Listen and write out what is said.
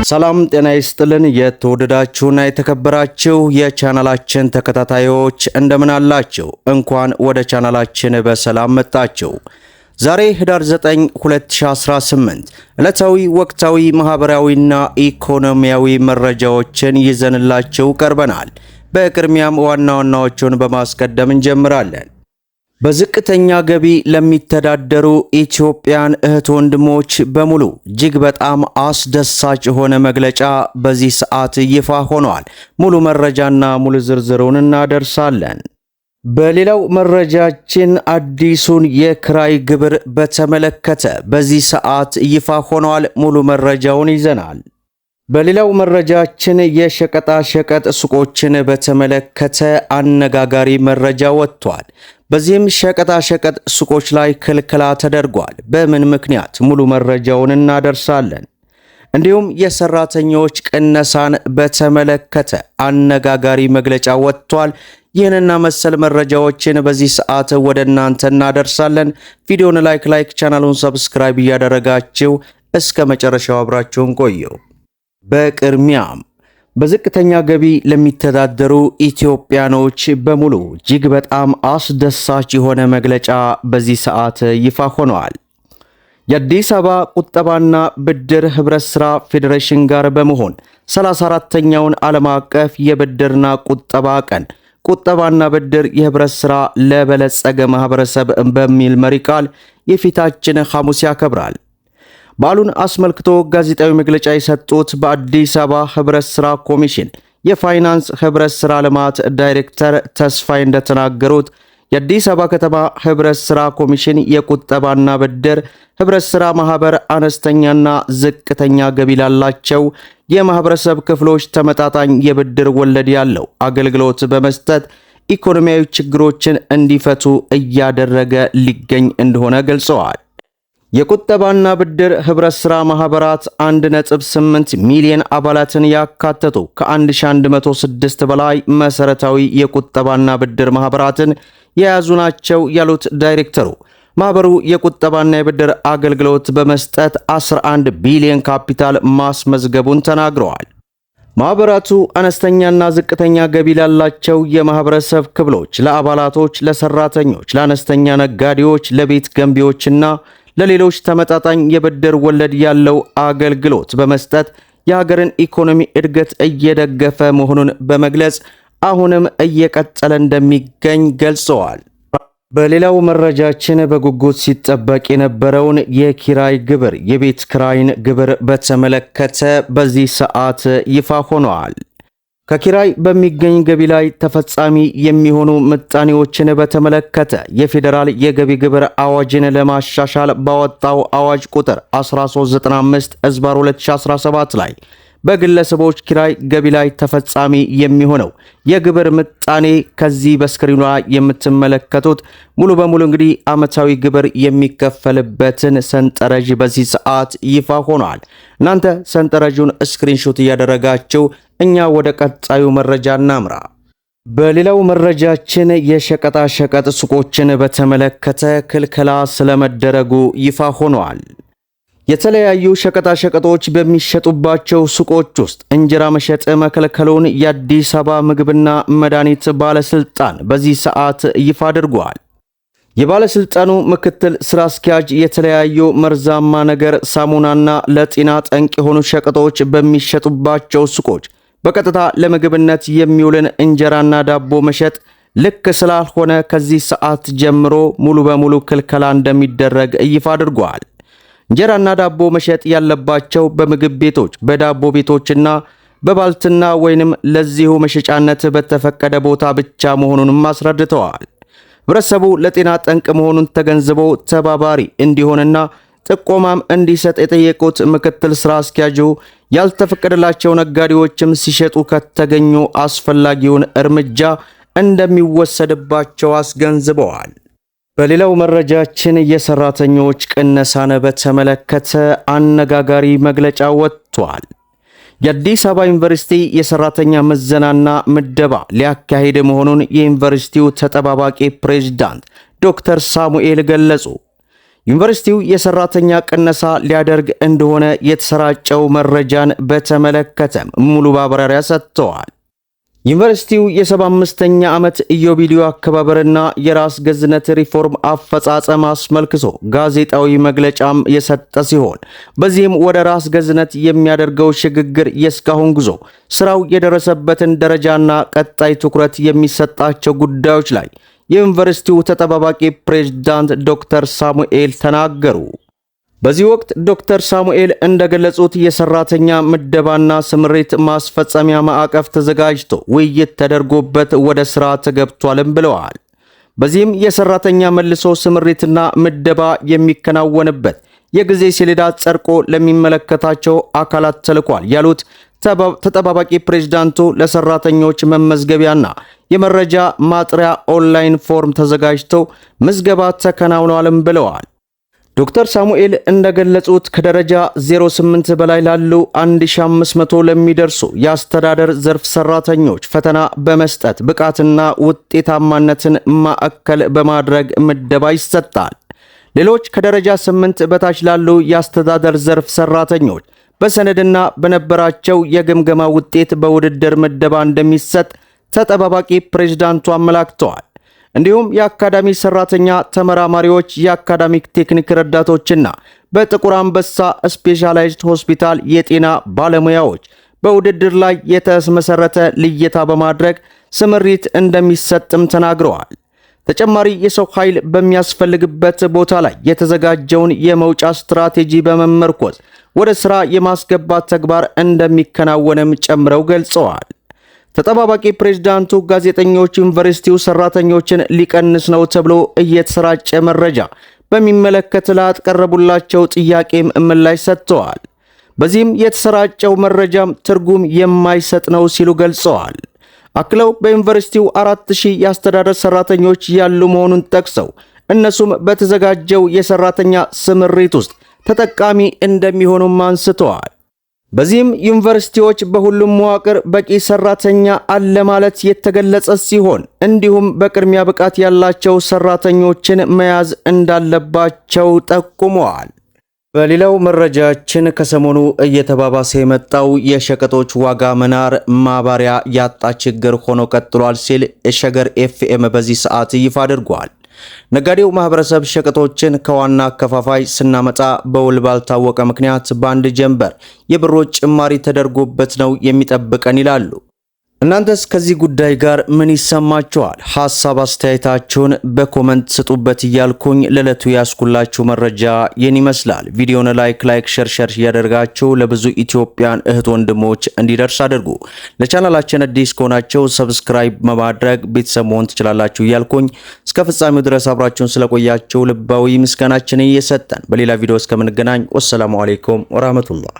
ሰላም ጤና ይስጥልን። የተወደዳችሁና የተከበራችሁ የቻናላችን ተከታታዮች እንደምን አላችሁ? እንኳን ወደ ቻናላችን በሰላም መጣችሁ። ዛሬ ህዳር 9 2018 ዕለታዊ ወቅታዊ ማህበራዊና ኢኮኖሚያዊ መረጃዎችን ይዘንላችሁ ቀርበናል። በቅድሚያም ዋና ዋናዎቹን በማስቀደም እንጀምራለን። በዝቅተኛ ገቢ ለሚተዳደሩ ኢትዮጵያን እህት ወንድሞች በሙሉ እጅግ በጣም አስደሳች የሆነ መግለጫ በዚህ ሰዓት ይፋ ሆኗል። ሙሉ መረጃና ሙሉ ዝርዝሩን እናደርሳለን። በሌላው መረጃችን አዲሱን የክራይ ግብር በተመለከተ በዚህ ሰዓት ይፋ ሆኗል። ሙሉ መረጃውን ይዘናል። በሌላው መረጃችን የሸቀጣ ሸቀጥ ሱቆችን በተመለከተ አነጋጋሪ መረጃ ወጥቷል። በዚህም ሸቀጣ ሸቀጥ ሱቆች ላይ ክልከላ ተደርጓል። በምን ምክንያት? ሙሉ መረጃውን እናደርሳለን። እንዲሁም የሰራተኞች ቅነሳን በተመለከተ አነጋጋሪ መግለጫ ወጥቷል። ይህንና መሰል መረጃዎችን በዚህ ሰዓት ወደ እናንተ እናደርሳለን። ቪዲዮውን ላይክ ቻናሉን ሰብስክራይብ እያደረጋችሁ እስከ መጨረሻው አብራችሁን ቆዩ። በቅድሚያም በዝቅተኛ ገቢ ለሚተዳደሩ ኢትዮጵያኖች በሙሉ እጅግ በጣም አስደሳች የሆነ መግለጫ በዚህ ሰዓት ይፋ ሆኗል። የአዲስ አበባ ቁጠባና ብድር ህብረት ሥራ ፌዴሬሽን ጋር በመሆን 34ኛውን ዓለም አቀፍ የብድርና ቁጠባ ቀን ቁጠባና ብድር የህብረት ሥራ ለበለጸገ ማህበረሰብ በሚል መሪ ቃል የፊታችን ሐሙስ ያከብራል። በዓሉን አስመልክቶ ጋዜጣዊ መግለጫ የሰጡት በአዲስ አበባ ህብረት ሥራ ኮሚሽን የፋይናንስ ህብረት ሥራ ልማት ዳይሬክተር ተስፋይ እንደተናገሩት የአዲስ አበባ ከተማ ህብረት ሥራ ኮሚሽን የቁጠባና ብድር ህብረት ሥራ ማህበር አነስተኛና ዝቅተኛ ገቢ ላላቸው የማህበረሰብ ክፍሎች ተመጣጣኝ የብድር ወለድ ያለው አገልግሎት በመስጠት ኢኮኖሚያዊ ችግሮችን እንዲፈቱ እያደረገ ሊገኝ እንደሆነ ገልጸዋል። የቁጠባና ብድር ህብረት ሥራ ማህበራት 1.8 ሚሊዮን አባላትን ያካተቱ ከ1106 በላይ መሰረታዊ የቁጠባና ብድር ማህበራትን የያዙ ናቸው ያሉት ዳይሬክተሩ ማህበሩ የቁጠባና የብድር አገልግሎት በመስጠት 11 ቢሊዮን ካፒታል ማስመዝገቡን ተናግረዋል። ማህበራቱ አነስተኛና ዝቅተኛ ገቢ ላላቸው የማህበረሰብ ክፍሎች፣ ለአባላቶች፣ ለሰራተኞች፣ ለአነስተኛ ነጋዴዎች፣ ለቤት ገንቢዎችና ለሌሎች ተመጣጣኝ የብድር ወለድ ያለው አገልግሎት በመስጠት የሀገርን ኢኮኖሚ እድገት እየደገፈ መሆኑን በመግለጽ አሁንም እየቀጠለ እንደሚገኝ ገልጸዋል። በሌላው መረጃችን በጉጉት ሲጠበቅ የነበረውን የኪራይ ግብር የቤት ክራይን ግብር በተመለከተ በዚህ ሰዓት ይፋ ሆኗል። ከኪራይ በሚገኝ ገቢ ላይ ተፈጻሚ የሚሆኑ ምጣኔዎችን በተመለከተ የፌዴራል የገቢ ግብር አዋጅን ለማሻሻል ባወጣው አዋጅ ቁጥር 1395/2017 ላይ በግለሰቦች ኪራይ ገቢ ላይ ተፈጻሚ የሚሆነው የግብር ምጣኔ ከዚህ በስክሪኑ ላይ የምትመለከቱት ሙሉ በሙሉ እንግዲህ ዓመታዊ ግብር የሚከፈልበትን ሰንጠረዥ በዚህ ሰዓት ይፋ ሆኗል። እናንተ ሰንጠረዡን ስክሪንሾት እያደረጋችሁ እኛ ወደ ቀጣዩ መረጃ እናምራ። በሌላው መረጃችን የሸቀጣ ሸቀጥ ሱቆችን በተመለከተ ክልከላ ስለመደረጉ ይፋ ሆኗል። የተለያዩ ሸቀጣ ሸቀጦች በሚሸጡባቸው ሱቆች ውስጥ እንጀራ መሸጥ መከልከሉን የአዲስ አበባ ምግብና መድኃኒት ባለስልጣን በዚህ ሰዓት ይፋ አድርጓል። የባለስልጣኑ ምክትል ስራ አስኪያጅ የተለያዩ መርዛማ ነገር፣ ሳሙናና ለጤና ጠንቅ የሆኑ ሸቀጦች በሚሸጡባቸው ሱቆች በቀጥታ ለምግብነት የሚውልን እንጀራና ዳቦ መሸጥ ልክ ስላልሆነ ከዚህ ሰዓት ጀምሮ ሙሉ በሙሉ ክልከላ እንደሚደረግ ይፋ አድርጓል። እንጀራና ዳቦ መሸጥ ያለባቸው በምግብ ቤቶች፣ በዳቦ ቤቶችና በባልትና ወይንም ለዚሁ መሸጫነት በተፈቀደ ቦታ ብቻ መሆኑንም አስረድተዋል። ህብረተሰቡ ለጤና ጠንቅ መሆኑን ተገንዝቦ ተባባሪ እንዲሆንና ጥቆማም እንዲሰጥ የጠየቁት ምክትል ስራ አስኪያጁ ያልተፈቀደላቸው ነጋዴዎችም ሲሸጡ ከተገኙ አስፈላጊውን እርምጃ እንደሚወሰድባቸው አስገንዝበዋል። በሌላው መረጃችን የሰራተኞች ቅነሳን በተመለከተ አነጋጋሪ መግለጫ ወጥቷል። የአዲስ አበባ ዩኒቨርሲቲ የሰራተኛ ምዘናና ምደባ ሊያካሂድ መሆኑን የዩኒቨርሲቲው ተጠባባቂ ፕሬዝዳንት ዶክተር ሳሙኤል ገለጹ። ዩኒቨርሲቲው የሰራተኛ ቅነሳ ሊያደርግ እንደሆነ የተሰራጨው መረጃን በተመለከተ ሙሉ ማብራሪያ ሰጥተዋል። ዩኒቨርሲቲው የ75ኛ ዓመት ኢዮቤልዩ አከባበርና የራስ ገዝነት ሪፎርም አፈጻጸም አስመልክቶ ጋዜጣዊ መግለጫም የሰጠ ሲሆን በዚህም ወደ ራስ ገዝነት የሚያደርገው ሽግግር የእስካሁን ጉዞ ስራው የደረሰበትን ደረጃና ቀጣይ ትኩረት የሚሰጣቸው ጉዳዮች ላይ የዩኒቨርሲቲው ተጠባባቂ ፕሬዝዳንት ዶክተር ሳሙኤል ተናገሩ። በዚህ ወቅት ዶክተር ሳሙኤል እንደገለጹት የሰራተኛ ምደባና ስምሪት ማስፈጸሚያ ማዕቀፍ ተዘጋጅቶ ውይይት ተደርጎበት ወደ ስራ ተገብቷልም ብለዋል። በዚህም የሰራተኛ መልሶ ስምሪትና ምደባ የሚከናወንበት የጊዜ ሰሌዳ ጸድቆ ለሚመለከታቸው አካላት ተልኳል ያሉት ተጠባባቂ ፕሬዝዳንቱ ለሰራተኞች መመዝገቢያና የመረጃ ማጥሪያ ኦንላይን ፎርም ተዘጋጅቶ ምዝገባ ተከናውኗልም ብለዋል። ዶክተር ሳሙኤል እንደገለጹት ከደረጃ 08 በላይ ላሉ 1500 ለሚደርሱ የአስተዳደር ዘርፍ ሰራተኞች ፈተና በመስጠት ብቃትና ውጤታማነትን ማዕከል በማድረግ ምደባ ይሰጣል። ሌሎች ከደረጃ 8 በታች ላሉ የአስተዳደር ዘርፍ ሰራተኞች በሰነድና በነበራቸው የግምገማ ውጤት በውድድር ምደባ እንደሚሰጥ ተጠባባቂ ፕሬዝዳንቱ አመላክተዋል። እንዲሁም የአካዳሚ ሰራተኛ ተመራማሪዎች፣ የአካዳሚክ ቴክኒክ ረዳቶችና በጥቁር አንበሳ ስፔሻላይዝድ ሆስፒታል የጤና ባለሙያዎች በውድድር ላይ የተመሰረተ ልየታ በማድረግ ስምሪት እንደሚሰጥም ተናግረዋል። ተጨማሪ የሰው ኃይል በሚያስፈልግበት ቦታ ላይ የተዘጋጀውን የመውጫ ስትራቴጂ በመመርኮዝ ወደ ስራ የማስገባት ተግባር እንደሚከናወንም ጨምረው ገልጸዋል። ተጠባባቂ ፕሬዝዳንቱ ጋዜጠኞች ዩኒቨርሲቲው ሰራተኞችን ሊቀንስ ነው ተብሎ እየተሰራጨ መረጃ በሚመለከት ላቀረቡላቸው ጥያቄም ምላሽ ሰጥተዋል። በዚህም የተሰራጨው መረጃም ትርጉም የማይሰጥ ነው ሲሉ ገልጸዋል። አክለው በዩኒቨርሲቲው 4000 የአስተዳደር ሰራተኞች ያሉ መሆኑን ጠቅሰው እነሱም በተዘጋጀው የሰራተኛ ስምሪት ውስጥ ተጠቃሚ እንደሚሆኑም አንስተዋል። በዚህም ዩኒቨርሲቲዎች በሁሉም መዋቅር በቂ ሰራተኛ አለ ማለት የተገለጸ ሲሆን እንዲሁም በቅድሚያ ብቃት ያላቸው ሰራተኞችን መያዝ እንዳለባቸው ጠቁመዋል። በሌላው መረጃችን ከሰሞኑ እየተባባሰ የመጣው የሸቀጦች ዋጋ መናር ማባሪያ ያጣ ችግር ሆኖ ቀጥሏል ሲል ሸገር ኤፍኤም በዚህ ሰዓት ይፋ አድርጓል። ነጋዴው ማህበረሰብ ሸቀጦችን ከዋና አከፋፋይ ስናመጣ በውል ባልታወቀ ምክንያት በአንድ ጀንበር የብሮች ጭማሪ ተደርጎበት ነው የሚጠብቀን ይላሉ። እናንተስ ከዚህ ጉዳይ ጋር ምን ይሰማችኋል? ሐሳብ አስተያየታችሁን በኮመንት ስጡበት እያልኩኝ ለዕለቱ ያስኩላችሁ መረጃ ይህን ይመስላል። ቪዲዮውን ላይክ ሸር እያደረጋችሁ ለብዙ ኢትዮጵያን እህት ወንድሞች እንዲደርስ አድርጉ። ለቻናላችን አዲስ ከሆናችሁ ሰብስክራይብ በማድረግ ቤተሰብ መሆን ትችላላችሁ እያልኩኝ እስከ ፍጻሜው ድረስ አብራችሁን ስለቆያችሁ ልባዊ ምስጋናችንን እየሰጠን በሌላ ቪዲዮ እስከምንገናኝ ወሰላሙ አለይኩም ወራህመቱላህ።